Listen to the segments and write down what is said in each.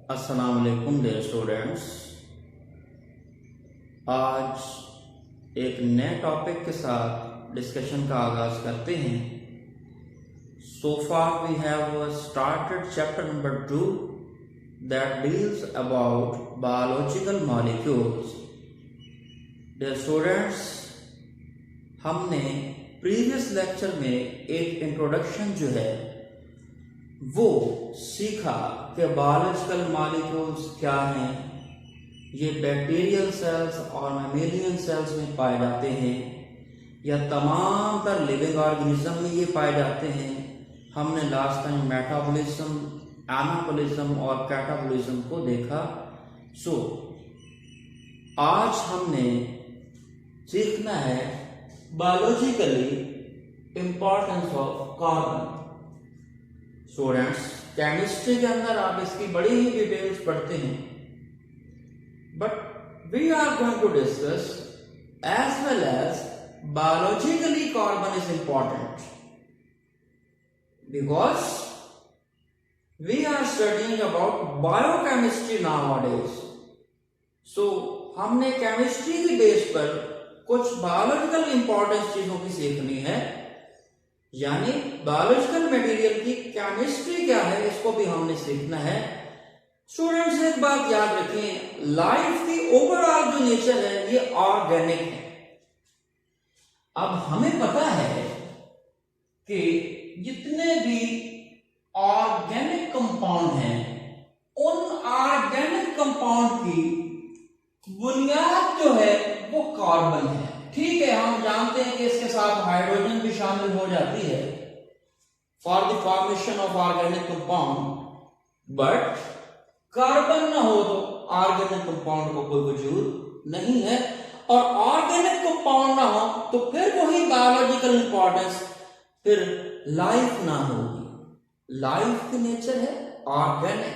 अस्सलाम वालेकुम dear students. आज एक नए टॉपिक के साथ डिस्कशन का आगाज करते हैं। So far we have started chapter number 2 that deals about biological molecules. Dear students, हमने प्रीवियस लेक्चर में एक इंट्रोडक्शन जो है वो सीखा कि बायोलॉजिकल मॉलिक्यूल्स क्या हैं। ये बैक्टीरियल सेल्स और मैमेलियन सेल्स में पाए जाते हैं या तमाम तर लिविंग ऑर्गेनिज्म में ये पाए जाते हैं। हमने लास्ट टाइम मेटाबॉलिज्म, एनाबॉलिज्म और कैटाबॉलिज्म को देखा। आज हमने सीखना है biologically importance of carbon. Students, chemistry के अंदर आप इसकी बड़ी ही डिटेल्स पढ़ते हैं, but we are going to discuss as well as biologically carbon is important because we are studying about biochemistry nowadays. So हमने केमिस्ट्री की बेस पर कुछ बायोलॉजिकल इंपॉर्टेंस चीजों की सीखनी है, यानी बायोलॉजिकल मटेरियल की केमिस्ट्री क्या है इसको भी हमने सीखना है। स्टूडेंट्स, एक बात याद रखें, लाइफ की ओवरऑल जो नेचर है ये ऑर्गेनिक है। अब हमें पता है कि जितने भी ऑर्गेनिक कंपाउंड हैं उन ऑर्गेनिक कंपाउंड की बुनियाद जो है वो कार्बन है। ठीक है, हम जानते हैं कि इसके साथ हाइड्रोजन भी शामिल हो जाती है for the formation of organic compound, but carbon ना हो तो ऑर्गेनिक कंपाउंड को कोई वजूद नहीं है, और ऑर्गेनिक कंपाउंड ना हो तो फिर वही बायोलॉजिकल इंपॉर्टेंस, फिर लाइफ ना होगी। लाइफ की नेचर है organic.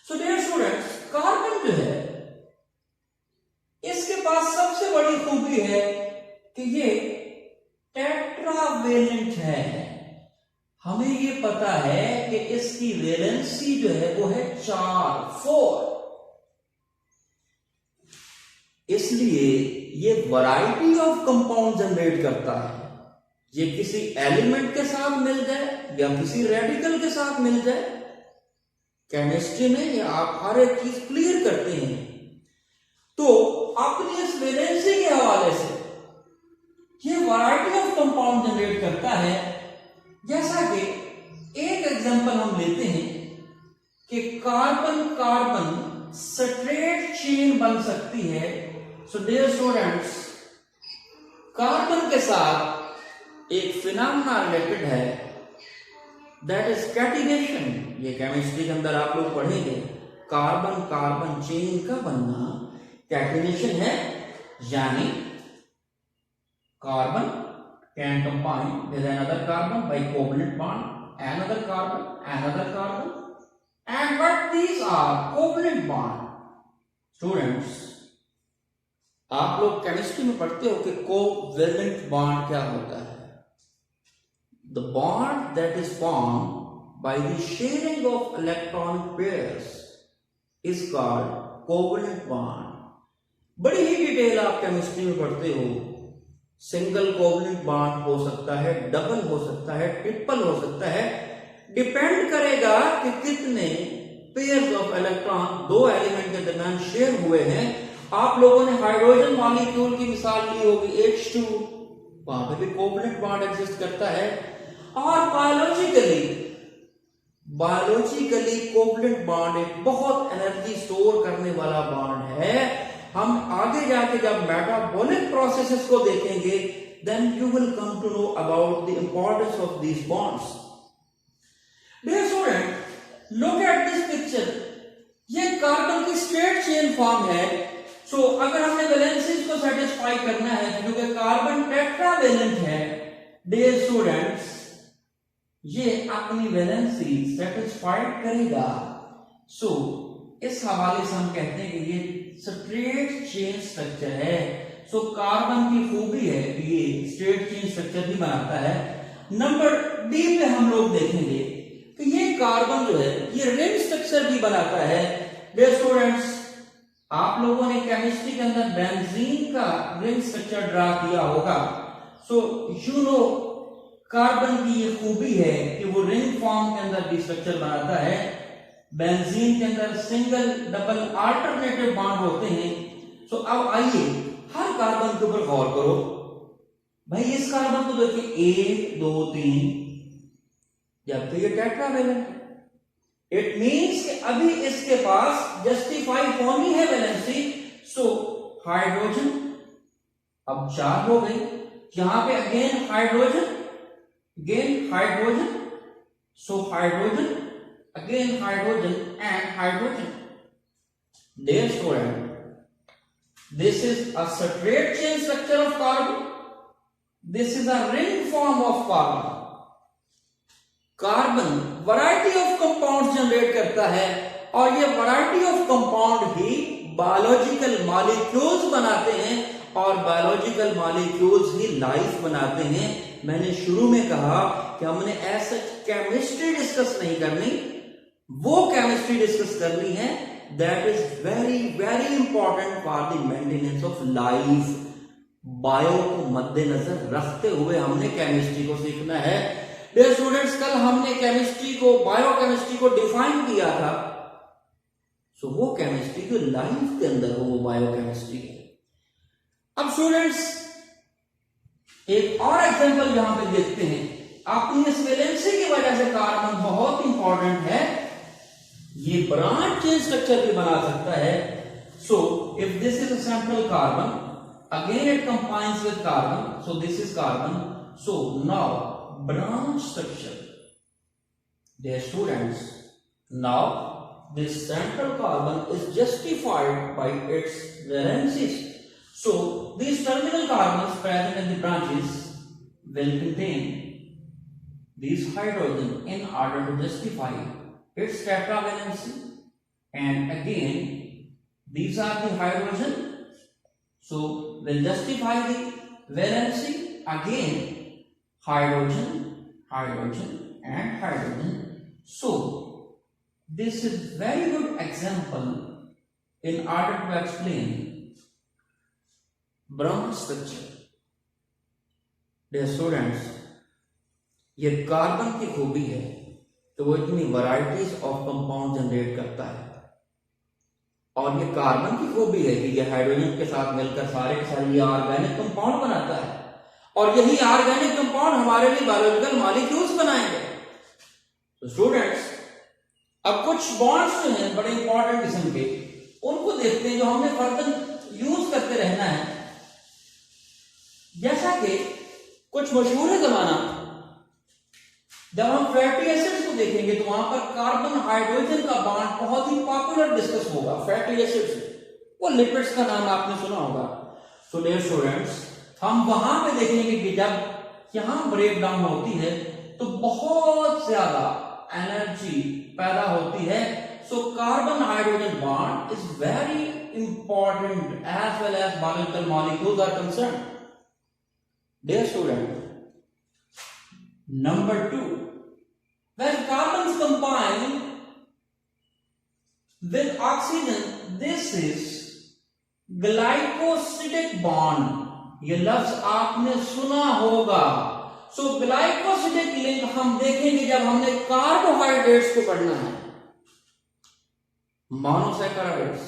So dear students, carbon जो है इसके पास सबसे बड़ी खूबी है कि ये टेट्रावेलेंट है। हमें ये पता है कि इसकी वैलेंसी जो है वो है 4 इसलिए ये वैरायटी ऑफ कंपाउंड जनरेट करता है। ये किसी एलिमेंट के साथ मिल जाए या किसी रेडिकल के साथ मिल जाए, केमिस्ट्री में ये आप हर एक चीज क्लियर करते हैं। तो अपनी इस वैलेंसी के हवाले से ये वैरायटी ऑफ कंपाउंड जनरेट करता है। जैसा कि एक एग्जांपल हम लेते हैं कि कार्बन कार्बन स्ट्रेट चेन बन सकती है। सो डियर स्टूडेंट्स, कार्बन के साथ एक फिनोमेना रिलेटेड है, दैट इज कैटिनेशन। ये केमिस्ट्री के अंदर आप लोग पढ़ेंगे। कार्बन कार्बन चेन का बनना कैटिनेशन है, यानी carbon can combine with another carbon by covalent bond, another carbon, and what these are covalent bond. Students, आप लोग केमिस्ट्री में पढ़ते हो कि कोवेलेंट बॉन्ड क्या होता है। The bond that is formed by the sharing of electronic pairs is called covalent bond. बड़ी ही डिटेल आप केमिस्ट्री में पढ़ते हो। सिंगल कोवलेंट बॉन्ड हो सकता है, डबल हो सकता है, ट्रिपल हो सकता है, डिपेंड करेगा कि कितने पेयर्स ऑफ इलेक्ट्रॉन दो एलिमेंट के दरमियान शेयर हुए हैं। आप लोगों ने हाइड्रोजन मॉलिक्यूल की मिसाल ली होगी, H2, वहां पे भी कोवलेंट बॉन्ड एग्जिस्ट करता है। और बायोलॉजिकली कोवलेंट बॉन्ड एक बहुत एनर्जी स्टोर करने वाला बॉन्ड है। हम आगे जाके जब मेटाबॉलिक प्रोसेसेस को देखेंगे, then you will come to know about the importance of these bonds. Dear student, look at this picture. ये कार्बन की स्ट्रेट चेन फॉर्म है। सो अगर हमने वैलेंसीज को सेटिस्फाई करना है, क्योंकि कार्बन टेट्रावेलेंट है, डियर स्टूडेंट्स, ये अपनी वैलेंसी सेटिस्फाइड करेगा। सो इस हवाले से हम कहते हैं कि ये स्ट्रेट चेन स्ट्रक्चर है। सो कार्बन की खूबी है कि ये स्ट्रेट चेन स्ट्रक्चर भी बनाता है। नंबर डी पे हम लोग देखेंगे कि ये कार्बन जो है ये रिंग स्ट्रक्चर भी बनाता है। डियर स्टूडेंट्स, आप लोगों ने केमिस्ट्री के अंदर बेंजीन का रिंग स्ट्रक्चर ड्रा किया होगा। सो यू नो कार्बन की ये खूबी है कि वो रिंग फॉर्म के अंदर भी स्ट्रक्चर बनाता है। बेंजीन के अंदर सिंगल डबल अल्टरनेटिव बॉन्ड होते हैं। सो अब आइए हर कार्बन के ऊपर गौर करो। भाई इस कार्बन को देखिए 1 2 3, जबकि ये टेट्रावेलेंट है। इट मींस कि अभी इसके पास जस्टिफाई होनी है वैलेंसी। सो हाइड्रोजन अब 4 हो गई, यहां पे again hydrogen, so hydrogen, again hydrogen and hydrogen. Dear student, this is a straight chain structure of carbon, this is a ring form of carbon. Carbon variety of compound generate करता है और ये variety of compound ही biological molecules बनाते हैं और biological molecules ही life बनाते हैं। मैंने शुरू में कहा कि हमने ऐसा केमिस्ट्री डिस्कस नहीं करनी, वो केमिस्ट्री डिस्कस करनी है that is very very important for the maintenance of life. Bio को मद्देनजर रखते हुए हमने केमिस्ट्री को सीखना है। डियर स्टूडेंट्स, कल हमने केमिस्ट्री को, बायोकेमिस्ट्री को डिफाइन किया था। सो वो केमिस्ट्री जो लाइफ के अंदर हो वो बायोकेमिस्ट्री है। अब स्टूडेंट्स एक और एग्जांपल यहां पे देखते हैं। अपनी इस वैलेंसी की वजह से कार्बन बहुत इंपॉर्टेंट है, ये ब्रांच चेन स्ट्रक्चर भी बना सकता है। So if this is a central carbon, again it combines with carbon, so this is carbon. So now branch structure. Dear students, now this central carbon is justified by its valencies. So these terminal carbons present in the branches will contain these hydrogen in order to justify its tetravalency. And again, these are the hydrogen, so will justify the valency. Again hydrogen, hydrogen and hydrogen. So this is very good example in order to explain branch structure. Dear students, ये carbon की खूबी है तो वो इतनी varieties of compound generate करता है, और ये कार्बन की खूबी है कि ये हाइड्रोजन के साथ मिलकर सारे के सारे ये ऑर्गेनिक कंपाउंड बनाता है, और यही ऑर्गेनिक कंपाउंड हमारे लिए बायोलॉजिकल मॉलिक्यूल्स बनाएंगे। तो स्टूडेंट्स, अब कुछ बॉन्ड्स जो हैं बड़े इंपॉर्टेंट किस्म के, उनको देखते हैं जो हमने फर्दर यूज करते रहना है। जैसा कि कुछ मशहूर है जमाना, जब हम फैटी एसिड्स को देखेंगे तो वहां पर कार्बन हाइड्रोजन का बॉन्ड बहुत ही पॉपुलर डिस्कस होगा। फैटी एसिड्स, वो लिपिड्स का नाम आपने सुना होगा। सो डियर स्टूडेंट्स, हम वहां पे देखेंगे कि जब यहां ब्रेक डाउन होती है तो बहुत ज्यादा एनर्जी पैदा होती है। So carbon hydrogen bond is very important as well as biological molecules are concern. Dear student, number 2, when carbons combine with oxygen, this is glycosidic bond. ये लफ्ज आपने सुना होगा। सो ग्लाइकोसिडिक लिंक हम देखेंगे जब हमने कार्बोहाइड्रेट्स को पढ़ना है। Monosaccharides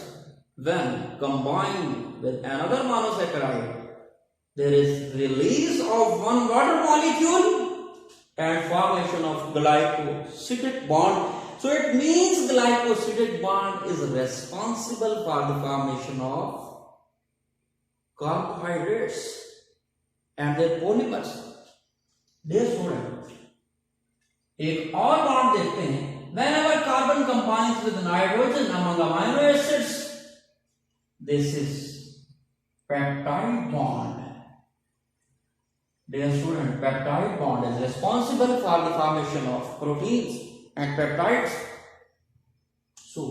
when combined with another monosaccharide, there is release of one water molecule and formation of glycosidic bond. So it means glycosidic bond is responsible for the formation of carbohydrates and their polymers. Dear student, एक और bond देखते हैं। Whenever carbon combines with nitrogen among amino acids, this is peptide bond. Dear student, peptide bond is responsible for the formation of proteins and peptides. So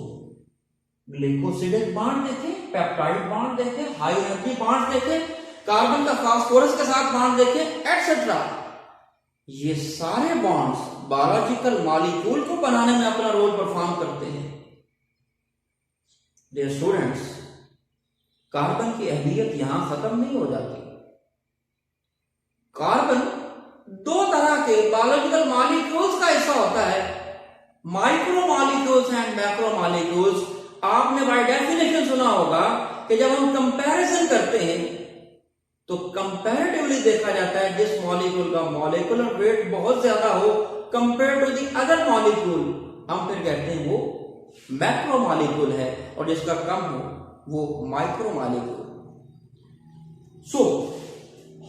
glycosidic bond देखें, peptide bond देखें, high energy bond देखें, carbon का phosphorus के साथ bond देखें, etcetera. ये सारे bonds biological molecule को बनाने में अपना रोल परफॉर्म करते हैं। डियर स्टूडेंट्स, कार्बन की अहमियत यहां खत्म नहीं हो जाती। कार्बन दो तरह के बायोलॉजिकल मॉलिक्यूल्स का हिस्सा होता है, micro molecules and macro molecules. आपने बाय डेफिनेशन सुना होगा कि जब हम कंपैरिजन करते हैं तो कंपैरेटिवली देखा जाता है जिस मॉलिक्यूल का मॉलिक्यूलर वेट बहुत ज्यादा हो compare to the other molecule, हम फिर कहते हैं वो मैक्रो मॉलिक्यूल है, और जिसका कम हो वो micro molecule. So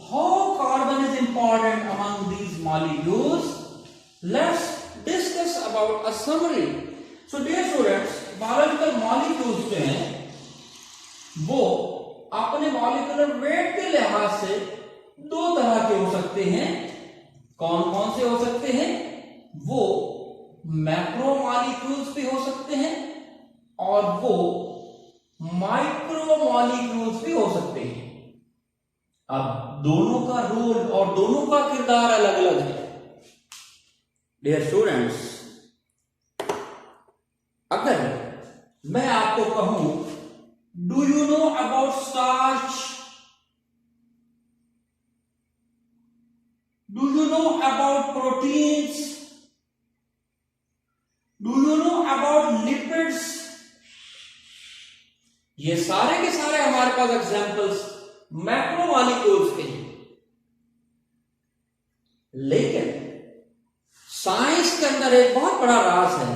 how carbon is important among these molecules? Let's discuss about a summary. So dear students, biological molecules जो हैं वो अपने मॉलिक्यूलर वेट के लिहाज से दो तरह के हो सकते हैं। कौन कौन से हो सकते हैं? वो मैक्रो मॉलिक्यूल्स भी हो सकते हैं और वो माइक्रो मॉलिक्यूल्स भी हो सकते हैं। अब दोनों का रोल और दोनों का किरदार अलग अलग है। डियर स्टूडेंट्स, अगर मैं आपको कहूं do you know about starch, do you know about proteins, do you know about lipids, ये सारे के सारे हमारे पास एग्जांपल्स मैक्रो मॉलिक्यूल्स के हैं। लेकिन साइंस के अंदर एक बहुत बड़ा राज है।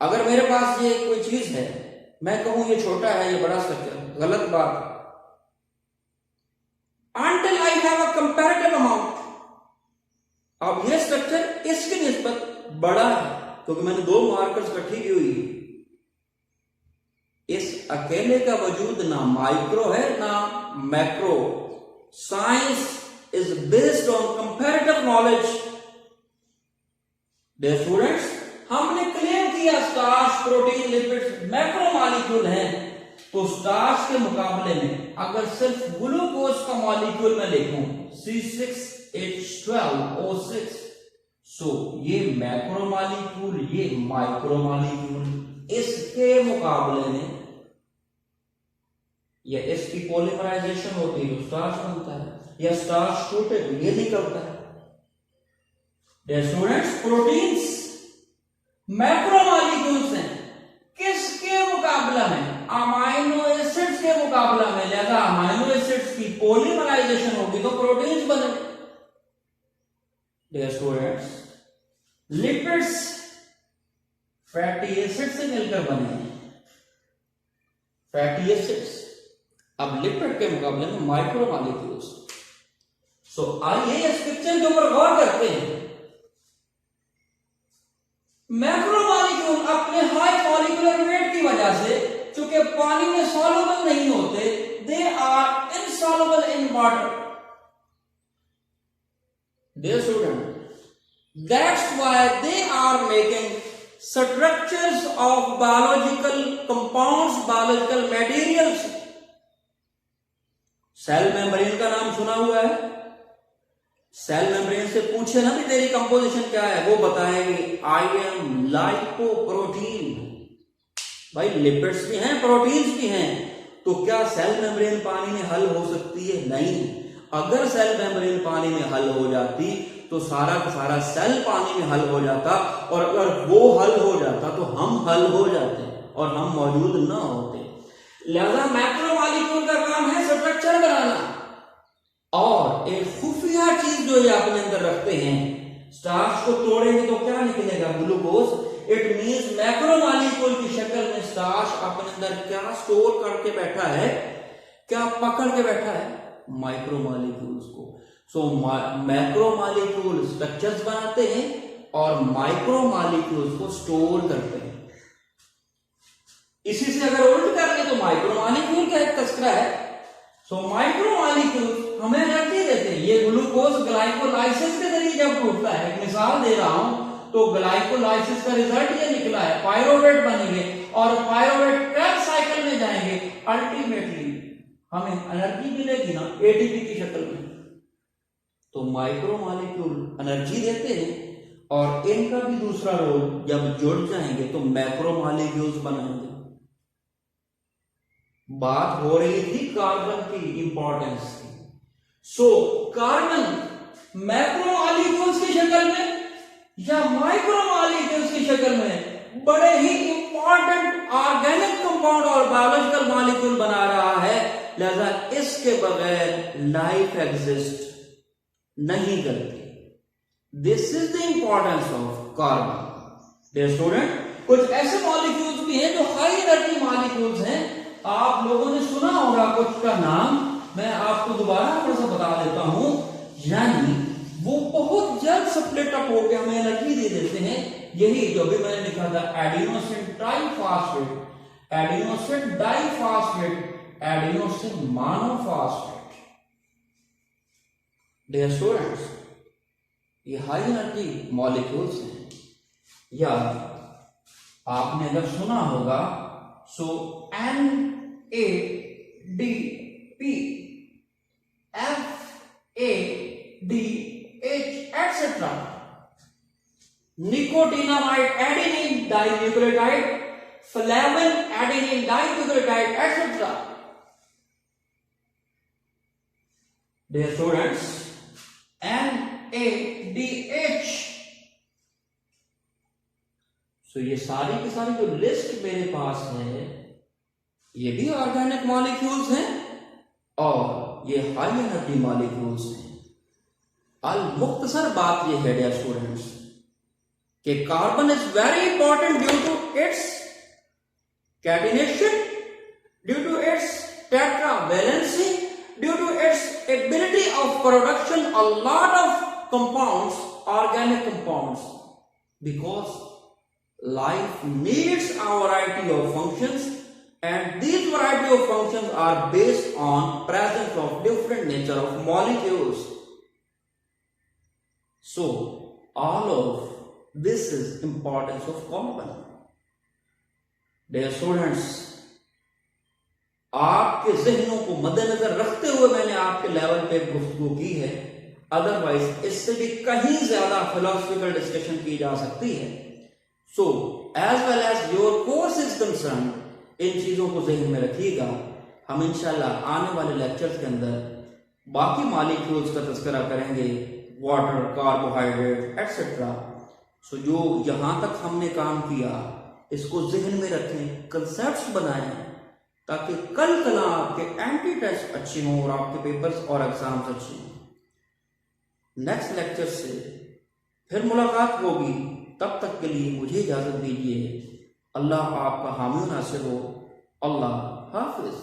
अगर मेरे पास ये कोई चीज है, मैं कहूं ये छोटा है, ये बड़ा स्ट्रक्चर, गलत बात। Until I have a comparative amount, अब ये स्ट्रक्चर इसकी निस्बत बड़ा है क्योंकि मैंने दो मार्कर्स इकट्ठी की हुई है। इस अकेले का वजूद ना माइक्रो है ना macro. Science is based on comparative knowledge. Dear students, हमने क्लेम किया starch, protein, lipids macro molecule हैं, तो स्टार्च के मुकाबले में अगर सिर्फ ग्लूकोज का मॉलिक्यूल मैं लिखूं C6H12O6, सो ये मैक्रो मॉलिक्यूल, ये माइक्रो मॉलिक्यूल। इसके मुकाबले में या इसकी पॉलीमराइजेशन होती है तो स्टार्च बनता है, या स्टार्च टूटे तो ये निकलता है। Dear students, proteins macro molecules हैं। किसके मुकाबला में? अमाइनो एसिड्स के मुकाबला में। लिहाजा अमाइनो एसिड्स की पॉलीमराइजेशन होगी तो प्रोटीन्स बने। Dear students, lipids fatty acid से मिलकर बने हैं, फैटी एसिड्स। अब लिपिड के मुकाबले में माइक्रो मॉलिक्यूल्स। सो आइए इस पिक्चर के ऊपर गौर करते हैं। मैक्रो मॉलिक्यूल अपने हाई मॉलिक्यूलर वेट की वजह से चूंकि पानी में सॉल्युबल नहीं होते, they are insoluble in water. Dear student, that's why they are making structures of biological compounds, biological materials. Cell membrane का नाम सुना हुआ है? सेल मेम्ब्रेन से पूछे ना भी तेरी कंपोजिशन क्या है, वो बताएंगे आई एम लाइपोप्रोटीन। भाई लिपिड्स भी हैं, प्रोटीन्स भी हैं, तो क्या सेल मेम्ब्रेन पानी में हल हो सकती है? नहीं। अगर सेल मेम्ब्रेन पानी में हल हो जाती तो सारा का सारा सेल पानी में हल हो जाता, और अगर वो हल हो जाता तो हम हल हो जाते और हम मौजूद न होते। लिहाजा मैक्रो मॉलिक्यूल का काम है स्ट्रक्चर बनाना, और एक खुफिया चीज जो ये अपने अंदर रखते हैं। स्टार्च को तोड़ेंगे तो क्या निकलेगा? Glucose. It means macro molecule की शक्ल में स्टार्च अपने अंदर क्या स्टोर करके बैठा है, क्या पकड़ के बैठा है? माइक्रो मॉलिक्यूल्स को। सो मैक्रो मॉलिक्यूल स्ट्रक्चर्स बनाते हैं और माइक्रो मॉलिक्यूल्स को स्टोर करते हैं। इसी से अगर उल्ट कर ले तो माइक्रो मॉलिक्यूल का एक तस्करा है। सो माइक्रो मॉलिक्यूल हमें एनर्जी देते हैं। ये ग्लूकोज ग्लाइकोलाइसिस के जरिए जब टूटता है, एक मिसाल दे रहा हूं, तो ग्लाइकोलाइसिस का रिजल्ट ये निकला है, पायरोवेट बनेंगे और पायरोवेट क्रैब साइकिल में जाएंगे। अल्टीमेटली हमें एनर्जी मिलेगी ना एटीपी की शक्ल में। तो माइक्रो मॉलिक्यूल एनर्जी देते हैं और इनका भी दूसरा रोल, जब जुड़ जाएंगे तो मैक्रो मॉलिक्यूल्स बनाएंगे। बात हो रही थी कार्बन की इंपॉर्टेंस की। सो कार्बन मैक्रो मॉलिक्यूल्स की शक्ल में या माइक्रो मॉलिक्यूल्स की शक्ल में बड़े ही इंपॉर्टेंट ऑर्गेनिक कंपाउंड और बायोलॉजिकल मॉलिक्यूल बना रहा है, लिहाजा इसके बगैर लाइफ एग्जिस्ट नहीं करती। This is the importance of carbon. Dear student, कुछ ऐसे मॉलिक्यूल्स भी हैं जो हाई एनर्जी मॉलिक्यूल्स हैं। आप लोगों ने सुना होगा कुछ का नाम, मैं आपको दोबारा थोड़ा सा बता देता हूं। यानी वो बहुत जल्द स्प्लिट अप होकर हमें एनर्जी दे देते हैं। यही जो भी मैंने लिखा था, adenosine triphosphate, adenosine diphosphate, adenosine monophosphate. Dear students, ये हाई एनर्जी मॉलिक्यूल्स हैं। या आपने अगर सुना होगा, so NADP, FADH etc. Nicotinamide adenine dinucleotide, flavin adenine dinucleotide etc. Dear students, NADH। So ये सारी की सारी जो लिस्ट मेरे पास है, ये भी ऑर्गेनिक मॉलिक्यूल्स हैं और ये हाई एनर्जी मॉलिक्यूल्स हैं। अल मुख्तसर बात ये है डियर स्टूडेंट्स कि carbon is very important due to its catenation, due to its tetravalency, due to its ability of production a lot of compounds, organic compounds, because life needs a variety of functions, and these variety of functions are based on presence of different nature of molecules. So all of this is importance of carbon. Dear students, आपके जहनों को मद्देनजर रखते हुए मैंने आपके level पे गुफ्तगू की है, अदरवाइज इससे भी कहीं ज्यादा फिलोसफिकल डिस्कशन की जा सकती है। So as well as your course is concern, इन चीजों को जहन में रखिएगा। हम इंशाल्लाह आने वाले लेक्चर्स के अंदर बाकी मॉलिक्यूल्स का तज़किरा करेंगे, वाटर, कार्बोहाइड्रेट एक्सेट्रा। सो जो यहां तक हमने काम किया इसको जहन में रखें, कंसेप्ट्स बनाएं, ताकि कल कला आपके एंटी टेस्ट अच्छे हों और आपके पेपर्स और एग्जाम्स अच्छे हों। नेक्स्ट लेक्चर से फिर मुलाकात होगी, तब तक के लिए मुझे इजाजत दीजिए। अल्लाह आपका हामी नासिर हो। अल्लाह हाफिज।